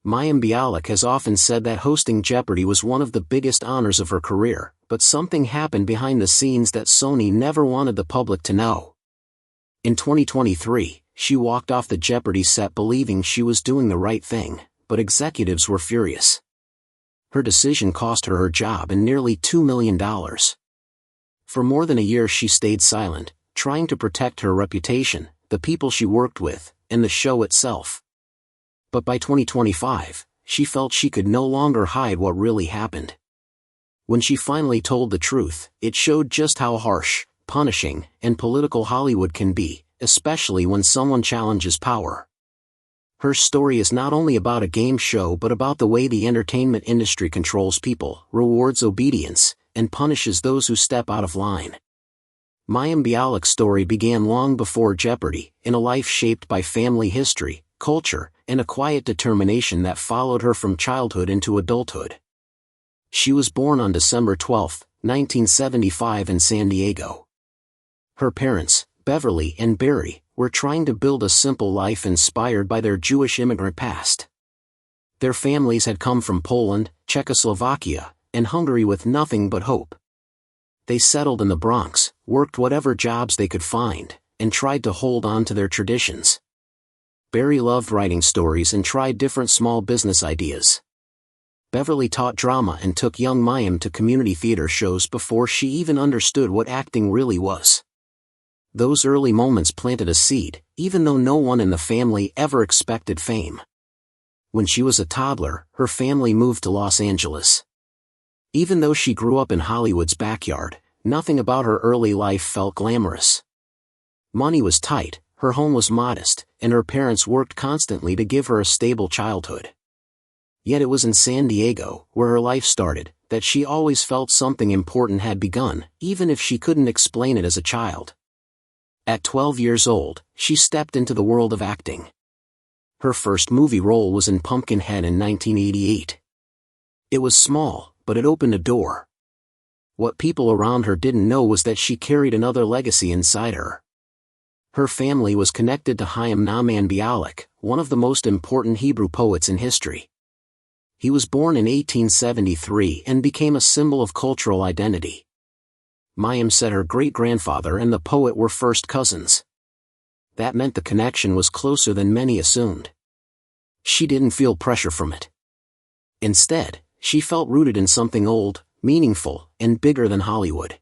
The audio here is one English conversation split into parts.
Mayim Bialik has often said that hosting Jeopardy was one of the biggest honors of her career, but something happened behind the scenes that Sony never wanted the public to know. In 2023, she walked off the Jeopardy set believing she was doing the right thing, but executives were furious. Her decision cost her her job and nearly $2 million. For more than a year she stayed silent, trying to protect her reputation, the people she worked with, and the show itself. But by 2025, she felt she could no longer hide what really happened. When she finally told the truth, it showed just how harsh, punishing, and political Hollywood can be, especially when someone challenges power. Her story is not only about a game show but about the way the entertainment industry controls people, rewards obedience, and punishes those who step out of line. Mayim Bialik's story began long before Jeopardy, in a life shaped by family history, culture, and a quiet determination that followed her from childhood into adulthood. She was born on December 12, 1975 in San Diego. Her parents, Beverly and Barry, were trying to build a simple life inspired by their Jewish immigrant past. Their families had come from Poland, Czechoslovakia, and Hungary with nothing but hope. They settled in the Bronx, worked whatever jobs they could find, and tried to hold on to their traditions. Barry loved writing stories and tried different small business ideas. Beverly taught drama and took young Mayim to community theater shows before she even understood what acting really was. Those early moments planted a seed, even though no one in the family ever expected fame. When she was a toddler, her family moved to Los Angeles. Even though she grew up in Hollywood's backyard, nothing about her early life felt glamorous. Money was tight, her home was modest, and her parents worked constantly to give her a stable childhood. Yet it was in San Diego, where her life started, that she always felt something important had begun, even if she couldn't explain it as a child. At 12 years old, she stepped into the world of acting. Her first movie role was in Pumpkinhead in 1988. It was small, but it opened a door. What people around her didn't know was that she carried another legacy inside her. Her family was connected to Mayim Bialik, one of the most important Hebrew poets in history. He was born in 1873 and became a symbol of cultural identity. Mayim said her great-grandfather and the poet were first cousins. That meant the connection was closer than many assumed. She didn't feel pressure from it. Instead, she felt rooted in something old, meaningful, and bigger than Hollywood.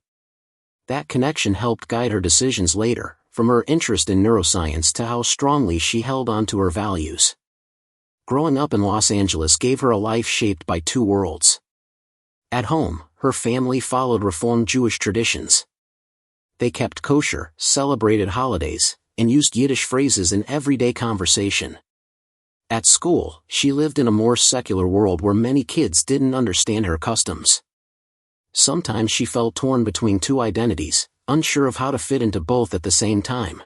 That connection helped guide her decisions later, from her interest in neuroscience to how strongly she held on to her values. Growing up in Los Angeles gave her a life shaped by two worlds. At home, her family followed Reformed Jewish traditions. They kept kosher, celebrated holidays, and used Yiddish phrases in everyday conversation. At school, she lived in a more secular world where many kids didn't understand her customs. Sometimes she felt torn between two identities, unsure of how to fit into both at the same time.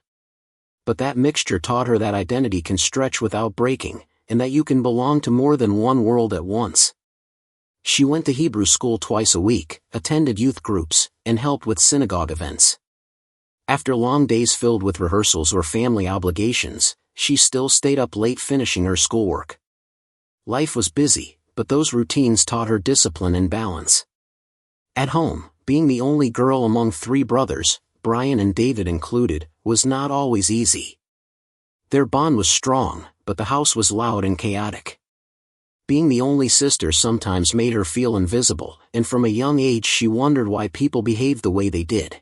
But that mixture taught her that identity can stretch without breaking, and that you can belong to more than one world at once. She went to Hebrew school twice a week, attended youth groups, and helped with synagogue events. After long days filled with rehearsals or family obligations, she still stayed up late finishing her schoolwork. Life was busy, but those routines taught her discipline and balance. At home, being the only girl among three brothers, Brian and David included, was not always easy. Their bond was strong, but the house was loud and chaotic. Being the only sister sometimes made her feel invisible, and from a young age she wondered why people behaved the way they did.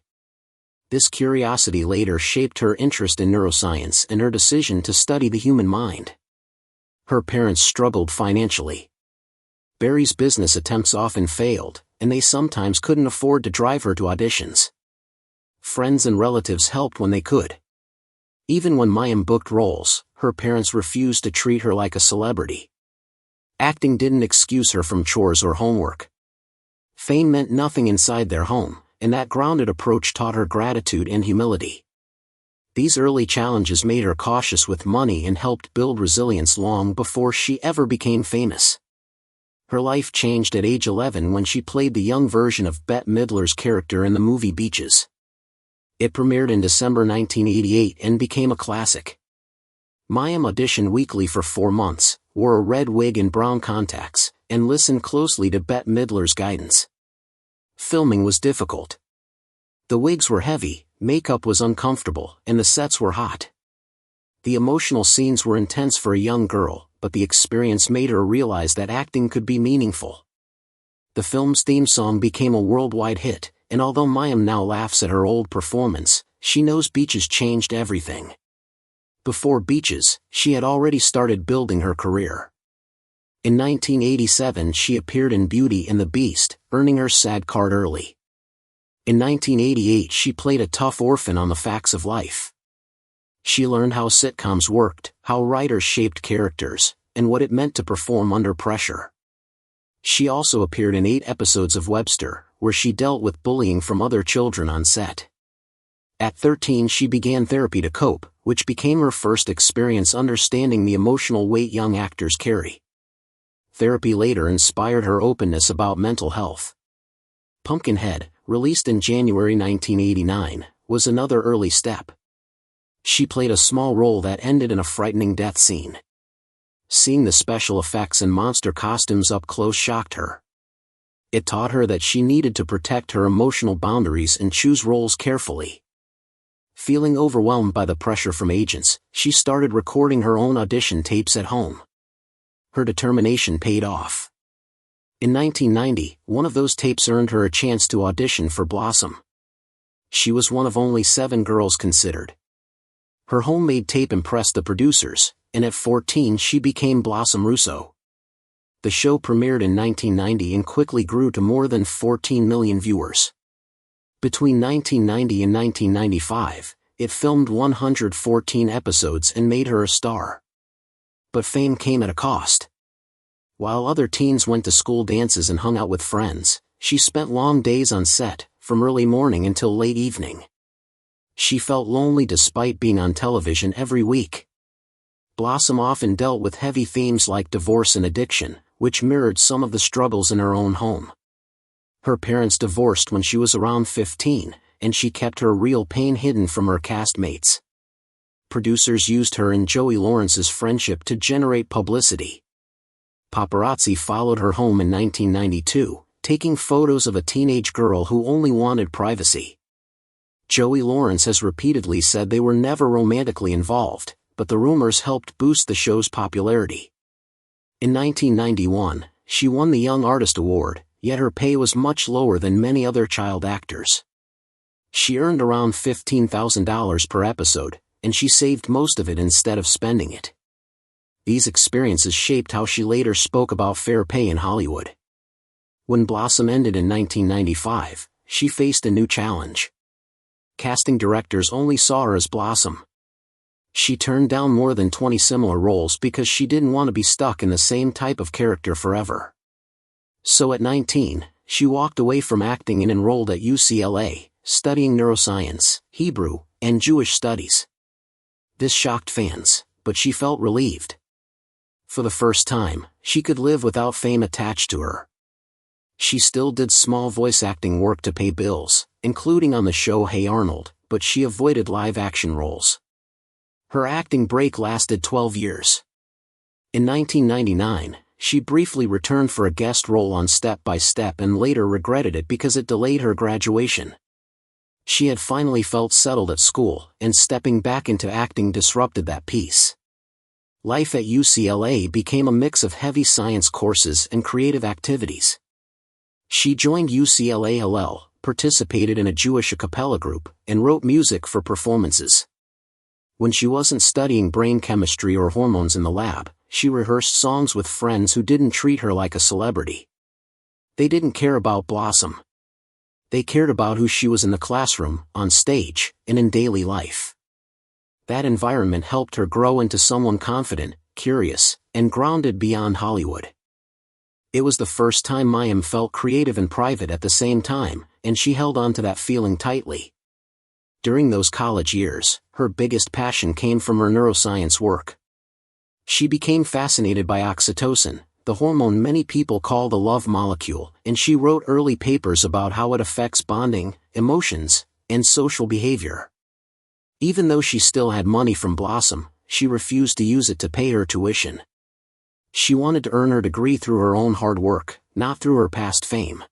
This curiosity later shaped her interest in neuroscience and her decision to study the human mind. Her parents struggled financially. Barry's business attempts often failed, and they sometimes couldn't afford to drive her to auditions. Friends and relatives helped when they could. Even when Mayim booked roles, her parents refused to treat her like a celebrity. Acting didn't excuse her from chores or homework. Fame meant nothing inside their home, and that grounded approach taught her gratitude and humility. These early challenges made her cautious with money and helped build resilience long before she ever became famous. Her life changed at age 11 when she played the young version of Bette Midler's character in the movie Beaches. It premiered in December 1988 and became a classic. Mayim auditioned weekly for 4 months, wore a red wig and brown contacts, and listened closely to Bette Midler's guidance. Filming was difficult. The wigs were heavy, makeup was uncomfortable, and the sets were hot. The emotional scenes were intense for a young girl, but the experience made her realize that acting could be meaningful. The film's theme song became a worldwide hit, and although Mayim now laughs at her old performance, she knows Beaches changed everything. Before Beaches, she had already started building her career. In 1987 she appeared in Beauty and the Beast, earning her SAG card early. In 1988 she played a tough orphan on The Facts of Life. She learned how sitcoms worked, how writers shaped characters, and what it meant to perform under pressure. She also appeared in 8 episodes of Webster, where she dealt with bullying from other children on set. At 13 she began therapy to cope, which became her first experience understanding the emotional weight young actors carry. Therapy later inspired her openness about mental health. Pumpkinhead, released in January 1989, was another early step. She played a small role that ended in a frightening death scene. Seeing the special effects and monster costumes up close shocked her. It taught her that she needed to protect her emotional boundaries and choose roles carefully. Feeling overwhelmed by the pressure from agents, she started recording her own audition tapes at home. Her determination paid off. In 1990, one of those tapes earned her a chance to audition for Blossom. She was one of only 7 girls considered. Her homemade tape impressed the producers, and at 14 she became Blossom Russo. The show premiered in 1990 and quickly grew to more than 14 million viewers. Between 1990 and 1995, it filmed 114 episodes and made her a star. But fame came at a cost. While other teens went to school dances and hung out with friends, she spent long days on set, from early morning until late evening. She felt lonely despite being on television every week. Blossom often dealt with heavy themes like divorce and addiction, which mirrored some of the struggles in her own home. Her parents divorced when she was around 15, and she kept her real pain hidden from her castmates. Producers used her and Joey Lawrence's friendship to generate publicity. Paparazzi followed her home in 1992, taking photos of a teenage girl who only wanted privacy. Joey Lawrence has repeatedly said they were never romantically involved, but the rumors helped boost the show's popularity. In 1991, she won the Young Artist Award, yet her pay was much lower than many other child actors. She earned around $15,000 per episode, and she saved most of it instead of spending it. These experiences shaped how she later spoke about fair pay in Hollywood. When Blossom ended in 1995, she faced a new challenge. Casting directors only saw her as Blossom. She turned down more than 20 similar roles because she didn't want to be stuck in the same type of character forever. So at 19, she walked away from acting and enrolled at UCLA, studying neuroscience, Hebrew, and Jewish studies. This shocked fans, but she felt relieved. For the first time, she could live without fame attached to her. She still did small voice acting work to pay bills, including on the show Hey Arnold, but she avoided live-action roles. Her acting break lasted 12 years. In 1999, she briefly returned for a guest role on Step by Step and later regretted it because it delayed her graduation. She had finally felt settled at school, and stepping back into acting disrupted that peace. Life at UCLA became a mix of heavy science courses and creative activities. She joined UCLA LL, participated in a Jewish a cappella group, and wrote music for performances. When she wasn't studying brain chemistry or hormones in the lab, she rehearsed songs with friends who didn't treat her like a celebrity. They didn't care about Blossom. They cared about who she was in the classroom, on stage, and in daily life. That environment helped her grow into someone confident, curious, and grounded beyond Hollywood. It was the first time Mayim felt creative and private at the same time, and she held on to that feeling tightly. During those college years, her biggest passion came from her neuroscience work. She became fascinated by oxytocin, the hormone many people call the love molecule, and she wrote early papers about how it affects bonding, emotions, and social behavior. Even though she still had money from Blossom, she refused to use it to pay her tuition. She wanted to earn her degree through her own hard work, not through her past fame.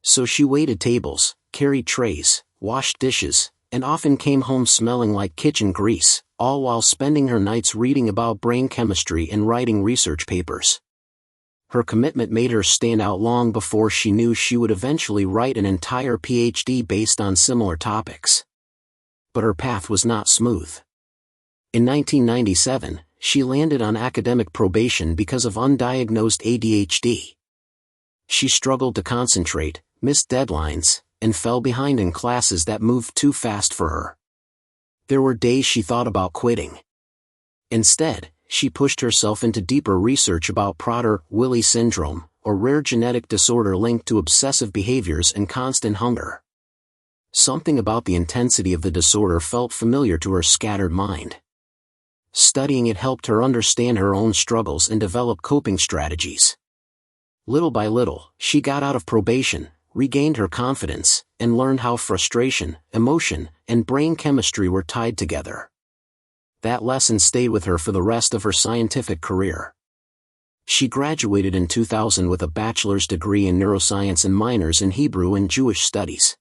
So she waited tables, carried trays, washed dishes, and often came home smelling like kitchen grease, all while spending her nights reading about brain chemistry and writing research papers. Her commitment made her stand out long before she knew she would eventually write an entire PhD based on similar topics. But her path was not smooth. In 1997, she landed on academic probation because of undiagnosed ADHD. She struggled to concentrate, missed deadlines, and fell behind in classes that moved too fast for her. There were days she thought about quitting. Instead, she pushed herself into deeper research about Prader-Willi syndrome, a rare genetic disorder linked to obsessive behaviors and constant hunger. Something about the intensity of the disorder felt familiar to her scattered mind. Studying it helped her understand her own struggles and develop coping strategies. Little by little, she got out of probation, regained her confidence, and learned how frustration, emotion, and brain chemistry were tied together. That lesson stayed with her for the rest of her scientific career. She graduated in 2000 with a bachelor's degree in neuroscience and minors in Hebrew and Jewish studies.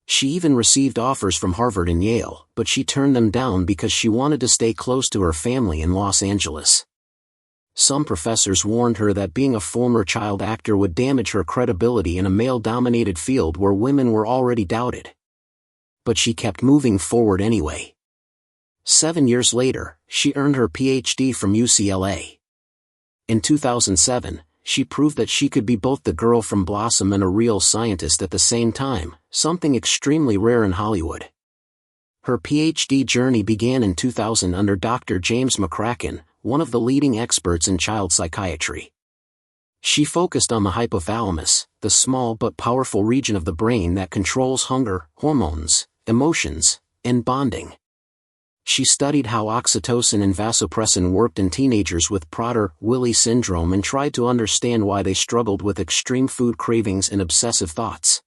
She even received offers from Harvard and Yale, but she turned them down because she wanted to stay close to her family in Los Angeles. Some professors warned her that being a former child actor would damage her credibility in a male-dominated field where women were already doubted. But she kept moving forward anyway. 7 years later, she earned her PhD from UCLA. In 2007, she proved that she could be both the girl from Blossom and a real scientist at the same time, something extremely rare in Hollywood. Her PhD journey began in 2000 under Dr. James McCracken, one of the leading experts in child psychiatry. She focused on the hypothalamus, the small but powerful region of the brain that controls hunger, hormones, emotions, and bonding. She studied how oxytocin and vasopressin worked in teenagers with Prader-Willi syndrome and tried to understand why they struggled with extreme food cravings and obsessive thoughts.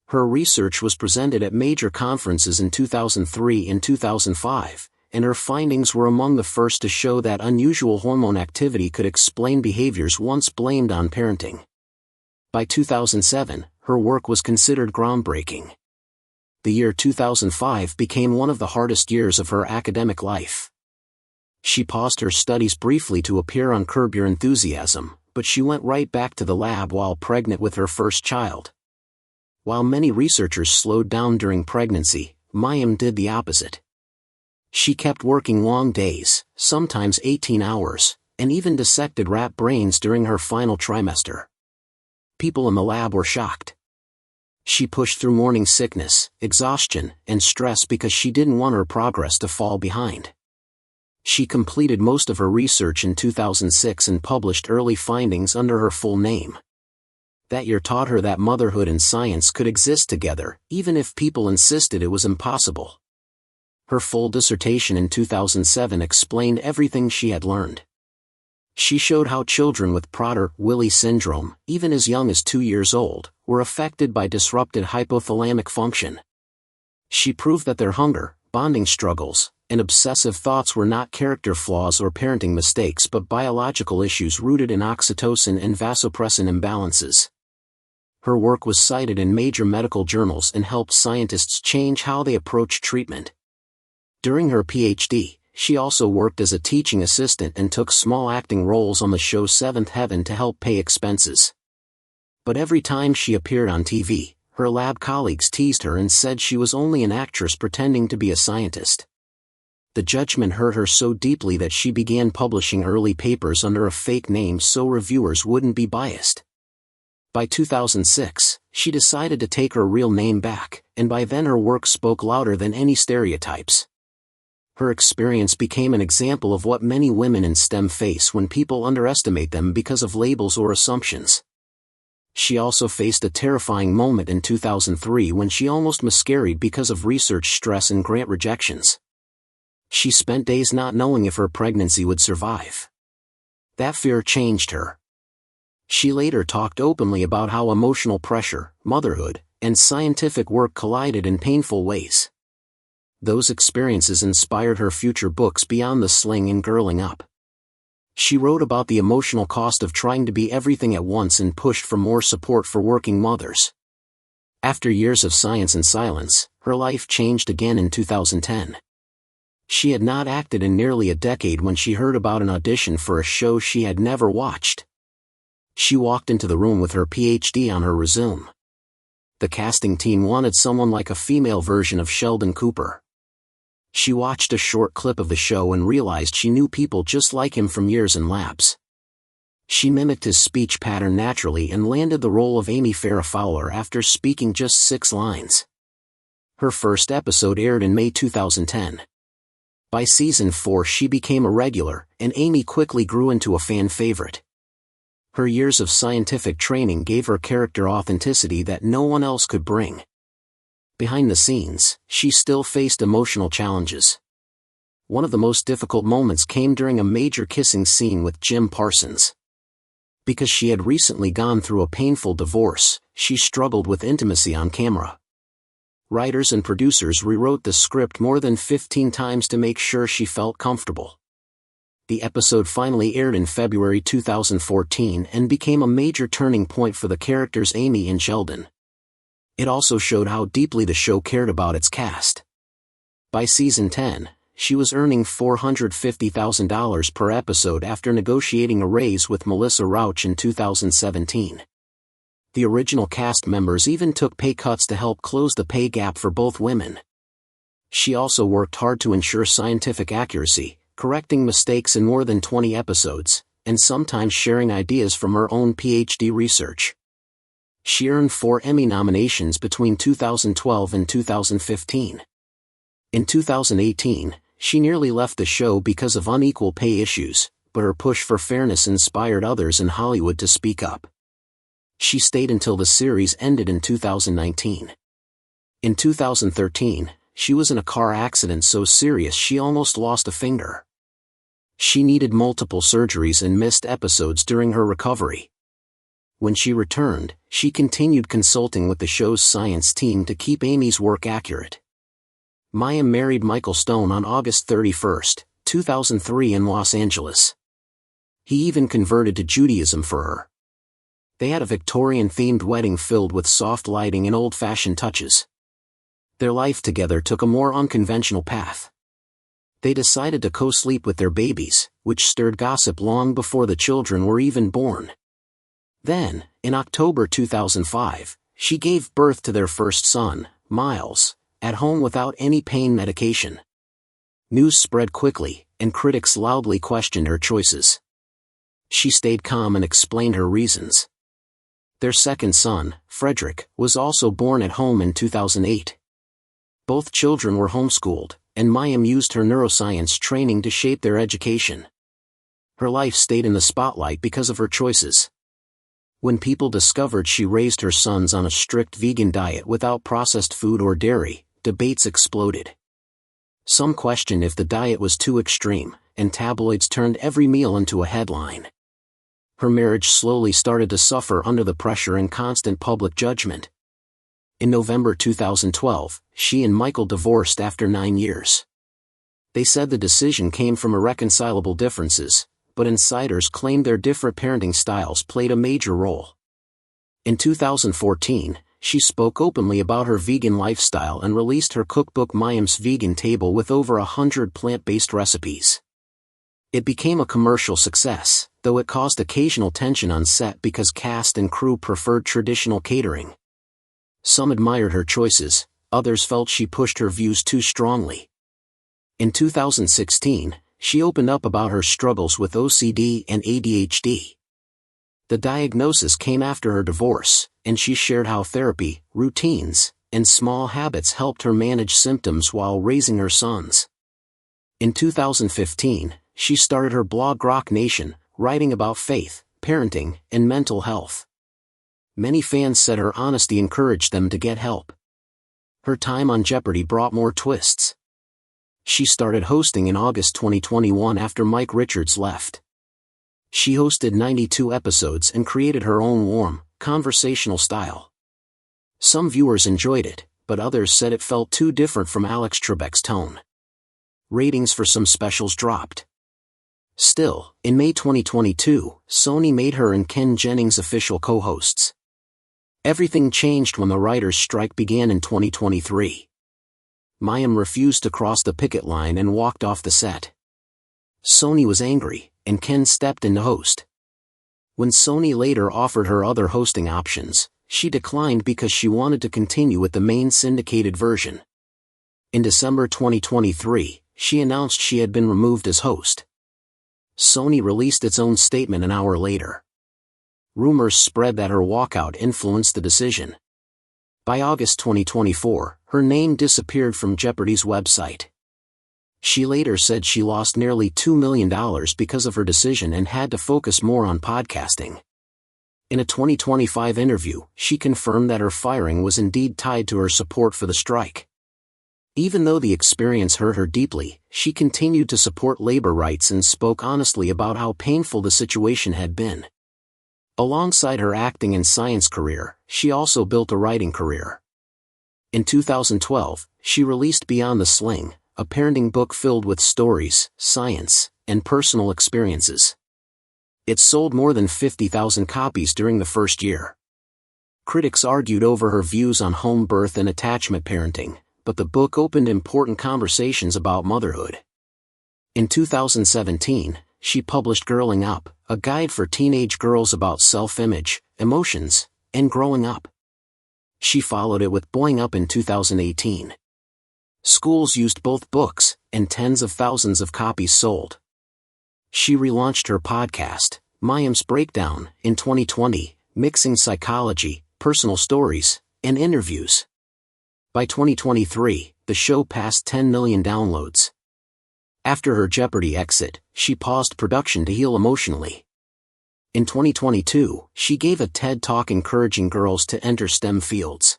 Her research was presented at major conferences in 2003 and 2005, and her findings were among the first to show that unusual hormone activity could explain behaviors once blamed on parenting. By 2007, her work was considered groundbreaking. The year 2005 became one of the hardest years of her academic life. She paused her studies briefly to appear on Curb Your Enthusiasm, but she went right back to the lab while pregnant with her first child. While many researchers slowed down during pregnancy, Mayim did the opposite. She kept working long days, sometimes 18 hours, and even dissected rat brains during her final trimester. People in the lab were shocked. She pushed through morning sickness, exhaustion, and stress because she didn't want her progress to fall behind. She completed most of her research in 2006 and published early findings under her full name. That year taught her that motherhood and science could exist together, even if people insisted it was impossible. Her full dissertation in 2007 explained everything she had learned. She showed how children with Prader-Willi syndrome, even as young as 2 years old, were affected by disrupted hypothalamic function. She proved that their hunger, bonding struggles, and obsessive thoughts were not character flaws or parenting mistakes but biological issues rooted in oxytocin and vasopressin imbalances. Her work was cited in major medical journals and helped scientists change how they approach treatment. During her PhD, she also worked as a teaching assistant and took small acting roles on the show Seventh Heaven to help pay expenses. But every time she appeared on TV, her lab colleagues teased her and said she was only an actress pretending to be a scientist. The judgment hurt her so deeply that she began publishing early papers under a fake name so reviewers wouldn't be biased. By 2006, she decided to take her real name back, and by then her work spoke louder than any stereotypes. Her experience became an example of what many women in STEM face when people underestimate them because of labels or assumptions. She also faced a terrifying moment in 2003 when she almost miscarried because of research stress and grant rejections. She spent days not knowing if her pregnancy would survive. That fear changed her. She later talked openly about how emotional pressure, motherhood, and scientific work collided in painful ways. Those experiences inspired her future books beyond the sling and girling up. She wrote about the emotional cost of trying to be everything at once and pushed for more support for working mothers. After years of science and silence, her life changed again in 2010. She had not acted in nearly a decade when she heard about an audition for a show she had never watched. She walked into the room with her PhD on her resume. The casting team wanted someone like a female version of Sheldon Cooper. She watched a short clip of the show and realized she knew people just like him from years in labs. She mimicked his speech pattern naturally and landed the role of Amy Farrah Fowler after speaking just 6 lines. Her first episode aired in May 2010. By season 4 she became a regular, and Amy quickly grew into a fan favorite. Her years of scientific training gave her character authenticity that no one else could bring. Behind the scenes, she still faced emotional challenges. One of the most difficult moments came during a major kissing scene with Jim Parsons. Because she had recently gone through a painful divorce, she struggled with intimacy on camera. Writers and producers rewrote the script more than 15 times to make sure she felt comfortable. The episode finally aired in February 2014 and became a major turning point for the characters Amy and Sheldon. It also showed how deeply the show cared about its cast. By season 10, she was earning $450,000 per episode after negotiating a raise with Melissa Rauch in 2017. The original cast members even took pay cuts to help close the pay gap for both women. She also worked hard to ensure scientific accuracy, correcting mistakes in more than 20 episodes, and sometimes sharing ideas from her own PhD research. She earned 4 Emmy nominations between 2012 and 2015. In 2018, she nearly left the show because of unequal pay issues, but her push for fairness inspired others in Hollywood to speak up. She stayed until the series ended in 2019. In 2013, she was in a car accident so serious she almost lost a finger. She needed multiple surgeries and missed episodes during her recovery. When she returned, she continued consulting with the show's science team to keep Amy's work accurate. Mayim married Michael Stone on August 31, 2003 in Los Angeles. He even converted to Judaism for her. They had a Victorian-themed wedding filled with soft lighting and old-fashioned touches. Their life together took a more unconventional path. They decided to co-sleep with their babies, which stirred gossip long before the children were even born. Then, in October 2005, she gave birth to their first son, Miles, at home without any pain medication. News spread quickly, and critics loudly questioned her choices. She stayed calm and explained her reasons. Their second son, Frederick, was also born at home in 2008. Both children were homeschooled, and Mayim used her neuroscience training to shape their education. Her life stayed in the spotlight because of her choices. When people discovered she raised her sons on a strict vegan diet without processed food or dairy, debates exploded. Some questioned if the diet was too extreme, and tabloids turned every meal into a headline. Her marriage slowly started to suffer under the pressure and constant public judgment. In November 2012, she and Michael divorced after 9 years. They said the decision came from irreconcilable differences, but insiders claimed their different parenting styles played a major role. In 2014, she spoke openly about her vegan lifestyle and released her cookbook Mayim's Vegan Table with over 100 plant-based recipes. It became a commercial success, though it caused occasional tension on set because cast and crew preferred traditional catering. Some admired her choices, others felt she pushed her views too strongly. In 2016, she opened up about her struggles with OCD and ADHD. The diagnosis came after her divorce, and she shared how therapy, routines, and small habits helped her manage symptoms while raising her sons. In 2015, she started her blog Rock Nation, writing about faith, parenting, and mental health. Many fans said her honesty encouraged them to get help. Her time on Jeopardy brought more twists. She started hosting in August 2021 after Mike Richards left. She hosted 92 episodes and created her own warm, conversational style. Some viewers enjoyed it, but others said it felt too different from Alex Trebek's tone. Ratings for some specials dropped. Still, in May 2022, Sony made her and Ken Jennings official co-hosts. Everything changed when the writers' strike began in 2023. Mayim refused to cross the picket line and walked off the set. Sony was angry, and Ken stepped in to host. When Sony later offered her other hosting options, she declined because she wanted to continue with the main syndicated version. In December 2023, she announced she had been removed as host. Sony released its own statement an hour later. Rumors spread that her walkout influenced the decision. By August 2024, her name disappeared from Jeopardy's website. She later said she lost nearly $2 million because of her decision and had to focus more on podcasting. In a 2025 interview, she confirmed that her firing was indeed tied to her support for the strike. Even though the experience hurt her deeply, she continued to support labor rights and spoke honestly about how painful the situation had been. Alongside her acting and science career, she also built a writing career. In 2012, she released Beyond the Sling, a parenting book filled with stories, science, and personal experiences. It sold more than 50,000 copies during the first year. Critics argued over her views on home birth and attachment parenting, but the book opened important conversations about motherhood. In 2017, she published Girling Up, a guide for teenage girls about self-image, emotions, and growing up. She followed it with Boing Up in 2018. Schools used both books, and tens of thousands of copies sold. She relaunched her podcast, Mayim's Breakdown, in 2020, mixing psychology, personal stories, and interviews. By 2023, the show passed 10 million downloads. After her Jeopardy exit, she paused production to heal emotionally. In 2022, she gave a TED Talk encouraging girls to enter STEM fields.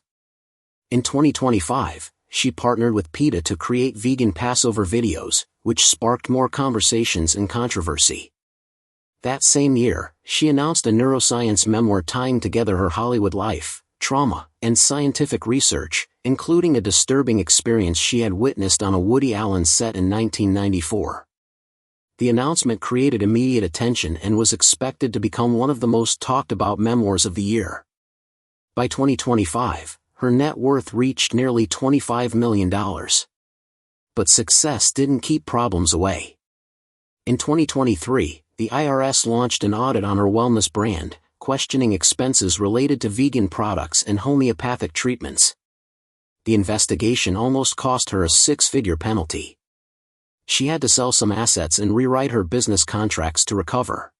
In 2025, she partnered with PETA to create vegan Passover videos, which sparked more conversations and controversy. That same year, she announced a neuroscience memoir tying together her Hollywood life, trauma, and scientific research, including a disturbing experience she had witnessed on a Woody Allen set in 1994. The announcement created immediate attention and was expected to become one of the most talked about memoirs of the year. By 2025, her net worth reached nearly $25 million. But success didn't keep problems away. In 2023, the IRS launched an audit on her wellness brand, questioning expenses related to vegan products and homeopathic treatments. The investigation almost cost her a six-figure penalty. She had to sell some assets and rewrite her business contracts to recover.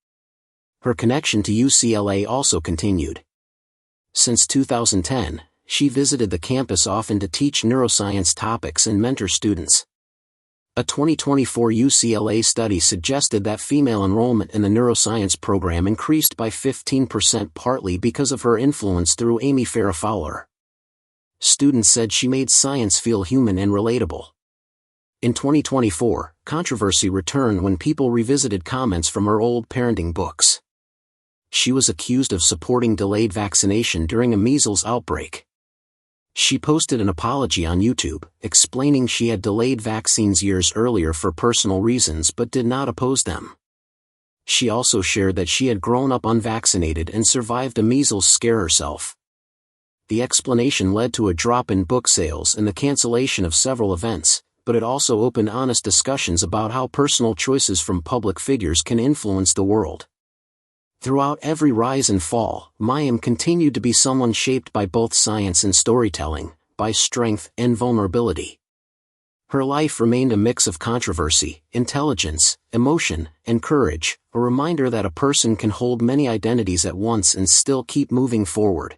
Her connection to UCLA also continued. Since 2010, she visited the campus often to teach neuroscience topics and mentor students. A 2024 UCLA study suggested that female enrollment in the neuroscience program increased by 15% partly because of her influence through Amy Farrah Fowler. Students said she made science feel human and relatable. In 2024, controversy returned when people revisited comments from her old parenting books. She was accused of supporting delayed vaccination during a measles outbreak. She posted an apology on YouTube, explaining she had delayed vaccines years earlier for personal reasons but did not oppose them. She also shared that she had grown up unvaccinated and survived a measles scare herself. The explanation led to a drop in book sales and the cancellation of several events, but it also opened honest discussions about how personal choices from public figures can influence the world. Throughout every rise and fall, Mayim continued to be someone shaped by both science and storytelling, by strength and vulnerability. Her life remained a mix of controversy, intelligence, emotion, and courage, a reminder that a person can hold many identities at once and still keep moving forward.